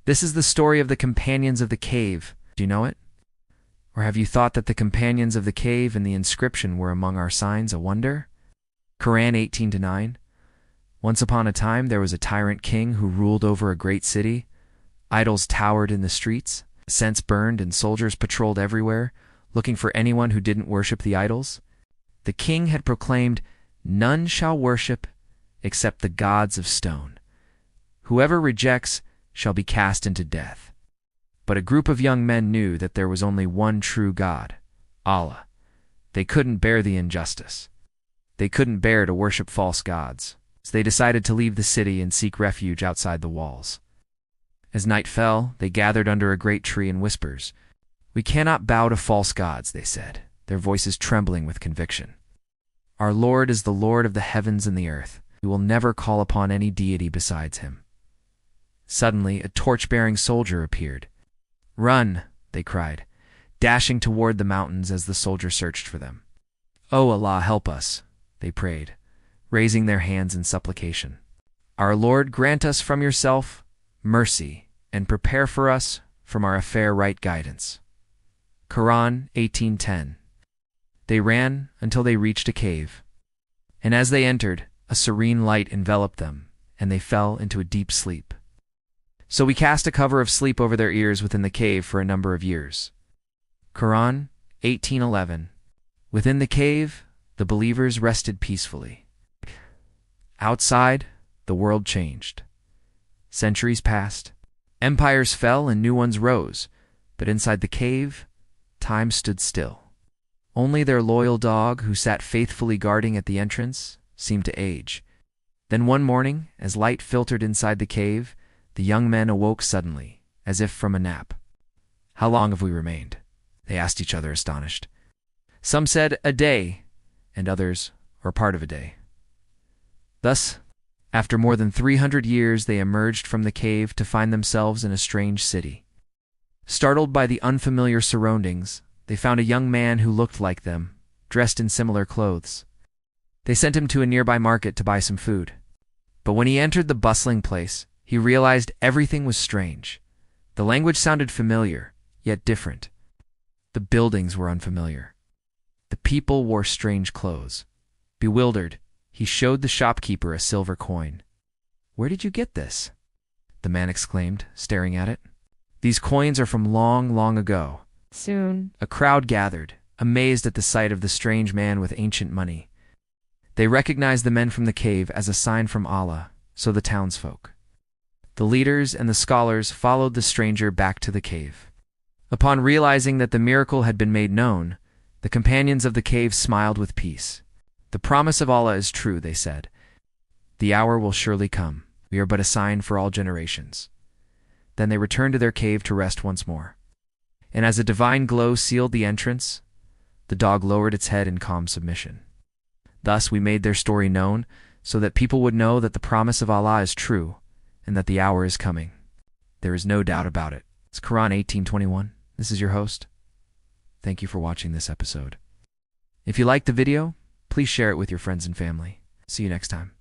This is the story of the companions of the cave. Do you know it? Or have you thought that the companions of the cave and the inscription were among our signs a wonder? Qur'an 18-9. Once upon a time there was a tyrant king who ruled over a great city. Idols towered in the streets, scents burned, and soldiers patrolled everywhere, looking for anyone who didn't worship the idols. The king had proclaimed, "None shall worship except the gods of stone. Whoever rejects shall be cast into death." But a group of young men knew that there was only one true God, Allah. They couldn't bear the injustice. They couldn't bear to worship false gods, so they decided to leave the city and seek refuge outside the walls. As night fell, they gathered under a great tree in whispers. "We cannot bow to false gods," they said, their voices trembling with conviction. "Our Lord is the Lord of the heavens and the earth. We will never call upon any deity besides him." Suddenly, a torch-bearing soldier appeared. "Run!" they cried, dashing toward the mountains as the soldier searched for them. "O Allah, help us," they prayed, raising their hands in supplication. "Our Lord, grant us from yourself mercy, and prepare for us from our affair right guidance." Qur'an 18:10. They ran until they reached a cave, and as they entered, a serene light enveloped them, and they fell into a deep sleep. So we cast a cover of sleep over their ears within the cave for a number of years. Qur'an 18:11. Within the cave, the believers rested peacefully. Outside, the world changed. Centuries passed. Empires fell and new ones rose, but inside the cave, time stood still. Only their loyal dog, who sat faithfully guarding at the entrance, seemed to age. Then one morning, as light filtered inside the cave, the young men awoke suddenly, as if from a nap. "How long have we remained?" they asked each other, astonished. Some said, "A day," and others, "Or part of a day." Thus, after more than 300 years, they emerged from the cave to find themselves in a strange city. Startled by the unfamiliar surroundings, they found a young man who looked like them, dressed in similar clothes. They sent him to a nearby market to buy some food. But when he entered the bustling place, he realized everything was strange. The language sounded familiar, yet different. The buildings were unfamiliar. The people wore strange clothes. Bewildered, he showed the shopkeeper a silver coin. "Where did you get this?" the man exclaimed, staring at it. "These coins are from long, long ago." Soon, A crowd gathered, amazed at the sight of the strange man with ancient money. They recognized the men from the cave as a sign from Allah, so the townsfolk. The leaders and the scholars followed the stranger back to the cave. Upon realizing that the miracle had been made known, the companions of the cave smiled with peace. "The promise of Allah is true," they said. "The hour will surely come. We are but a sign for all generations." Then they returned to their cave to rest once more. And as a divine glow sealed the entrance, the dog lowered its head in calm submission. Thus we made their story known, so that people would know that the promise of Allah is true, and that the hour is coming. There is no doubt about it. It's Qur'an 18:21. This is your host. Thank you for watching this episode. If you liked the video, please share it with your friends and family. See you next time.